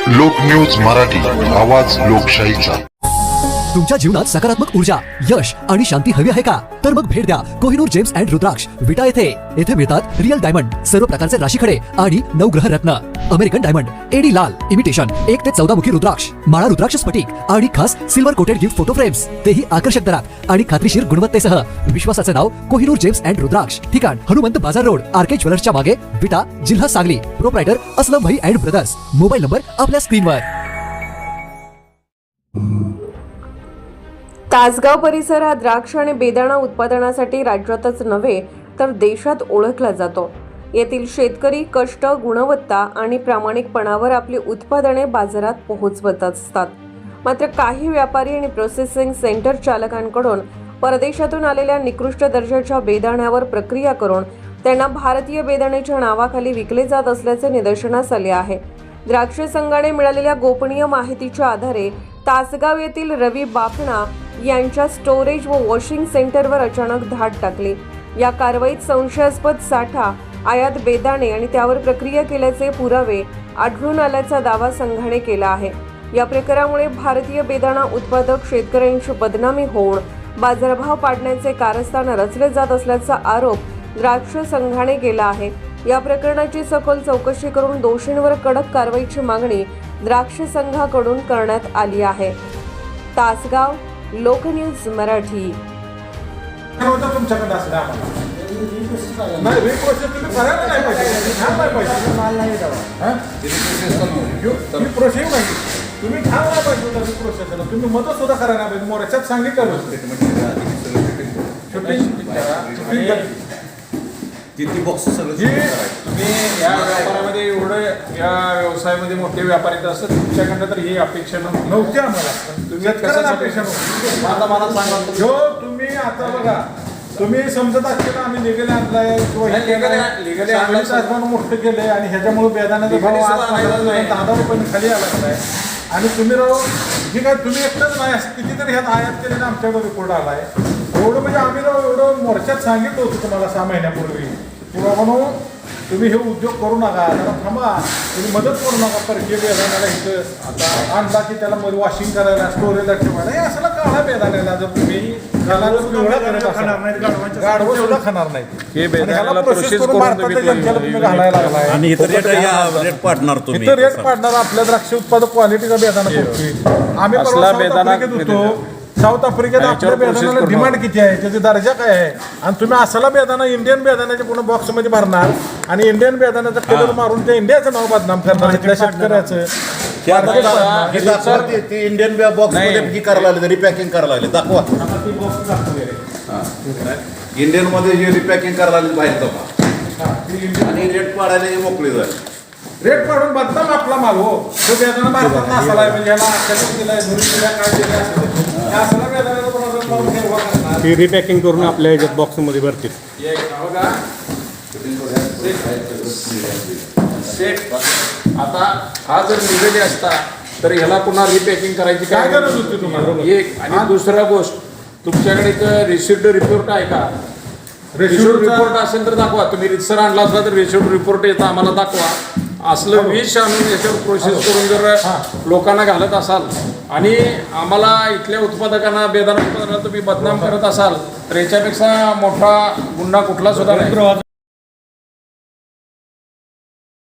लोकन्यूज मराठी, आवाज लोकशाहीचा। तुमच्या जीवनात सकारात्मक ऊर्जा, यश आणि शांती हवी आहे का? तर मग भेट द्या कोहिनूर जेम्स अँड रुद्राक्ष विटा येथे मिळतात रिअल डायमंड, सर्व प्रकारचे राशीखडे आणि 9 ग्रह रत्न, अमेरिकन डायमंड, एडी लाल इमिटेशन, 1 ते 14 मुखी रुद्राक्ष, माळा रुद्राक्ष स्फटिक आणि खास silver coated gift photo frames, तेही आकर्षक दरात आणि खात्रीशीर गुणवत्तेसह। विश्वासाचे नाव कोहिनूर जेम्स अँड रुद्राक्ष, ठिकाण हनुमंत बाजार रोड, आरके ज्वेलर्सच्या मागे, विटा, जिल्हा सांगली। प्रोप्रायटर असलम भाई अँड ब्रदर्स। मोबाईल नंबर आपल्या स्क्रीनवर। तासगाव परिसर हा द्राक्ष आणि बेदाणा उत्पादनासाठी राज्यातच नव्हे तर देशात ओळखला जातो। येथील शेतकरी कष्ट, गुणवत्ता आणि प्रामाणिकपणावर आपली उत्पादने बाजारात पोहोचवत असतात। मात्र काही व्यापारी आणि प्रोसेसिंग सेंटर चालकांकडून परदेशातून आलेल्या निकृष्ट दर्जाच्या बेदाण्यावर प्रक्रिया करून त्यांना भारतीय बेदाण्याच्या नावाखाली विकले जात असल्याचे निदर्शनास आले आहे। द्राक्ष संघाने मिळालेल्या गोपनीय माहितीच्या आधारे तासगाव येथील रवी बापणा यांच्या स्टोरेज व वॉशिंग सेंटरवर अचानक धाड टाकली। या कारवाईत संशयास्पद साठा, आयात बेदाणे आणि त्यावर प्रक्रिया केल्याचे पुरावे आढळून आल्याचा दावा संघाने केला आहे। या प्रकारामुळे भारतीय बेदाणा उत्पादक शेतकऱ्यांची बदनामी होऊन बाजारभाव पाडण्याचे कारस्थान रचले जात असल्याचा आरोप द्राक्ष संघाने केला आहे। या प्रकरणाची सखोल चौकशी करून दोषींवर कडक कारवाईची मागणी द्राक्ष संघाकडून करण्यात आली आहे। तासगाव, लोकन्यूज मराठी। तुमच्याकडे असं नाही रिप्रोसेस तुम्ही करायला नाही पाहिजे, थांबवायला पाहिजे, माल नाही द्यावा, तुम्ही प्रोसेस नाही, तुम्ही थांबवायला पाहिजे होता रिप्रोसेसला, तुम्ही मदत सुद्धा करायला पाहिजे। मोर्चात सांगितलं किती बॉक्स तुम्ही या व्यापारामध्ये एवढं या व्यवसायामध्ये मोठे व्यापारी असतात, तुमच्याकडनं तर ही अपेक्षा नव्हती आम्हाला। तुम्ही कसं अपेक्षा नव्हती मला सांगा जो तुम्ही आता बघा, तुम्ही समजत असते ना आम्ही लिगली आणलाय किंवा लिगली आणलं मोठं केलंय आणि ह्याच्यामुळे बेदाण्याचा भाव आज 10 रुपयांनी खाली आला आहे। आणि तुम्ही राव जी काय तुम्ही एकटंच नाही, कितीतरी ह्यात आयात केलेला आमच्याकडे रिपोर्ट आलाय। एवढं म्हणजे आम्ही राव एवढं मोर्चात सांगितलं होतं तुम्हाला 6 महिन्यापूर्वी की बाबा तुम्ही हे उद्योग करू नका, त्याला थांबा, तुम्ही मदत करू नका। परकीय बेदाण्याला इथं आता आणला की त्याला वॉशिंग करायला, स्टोरेजला ठेवायला, हे असला काळा बेदाण्याला जर तुम्ही गाडवं सुद्धा खाणार नाही, हे बेदाण्याला प्रोसेस करून भारताच्या जनतेला तुम्ही घालायला लागलाय। आणि इथं रेट पाडणार तुम्ही, इथं रेट पाडणार आपल्या द्राक्ष उत्पादक क्वालिटीचा बेदाणा करतोय आम्ही। साऊथ आफ्रिकेत आपल्या बेदाण्याला डिमांड किती आहे, त्याची दर्जा काय आहे, आणि तुम्ही असला बेदाणा इंडियन बेदाण्याच्या पूर्ण बॉक्समध्ये भरणार आणि इंडियन बेदाण्याचा कलर मारून त्या इंडियाचं नाव बदनाम करणार, इथल्या शेतकऱ्याचं। इंडियन बॉक्स मध्ये करायला लागले, रिपॅकिंग करायला लागले, दाखवा इंडियन मध्ये जे रिपॅकिंग करायला लागले बाहेर दाखवा आणि रेट पाडायला मोकळी झाली। रेट पाडून बदनाम आपला माल हो, तो बेदाणा भारतात नसला आहे म्हणजे याला दिलाय धुरी दिल्या काय दिल्या असला बेदाण्याचा कोणाचा ती रिपॅकिंग करून आपल्या ह्याच्यात बॉक्समध्ये भरतील। आता हा जर निघाले असता तर ह्याला पुन्हा रिपॅकिंग करायची काय गरज होती तुम्हाला? एक आणि दुसरा गोष्ट, तुमच्याकडे एक रिसिप्ट रिपोर्ट आहे का? रिसिप्ट रिपोर्ट असेल तर दाखवा। तुम्ही रितसर आणला असला तर रिसिप्ट रिपोर्ट येतं आम्हाला दाखवा। असलं विष आणून याच्यावर प्रोसेस करून जर लोकांना घालत असाल आणि आम्हाला इथल्या उत्पादकांना, बेदाणा उत्पादनाला तुम्ही बदनाम करत असाल तर याच्यापेक्षा मोठा गुन्हा कुठला सुद्धा नाही।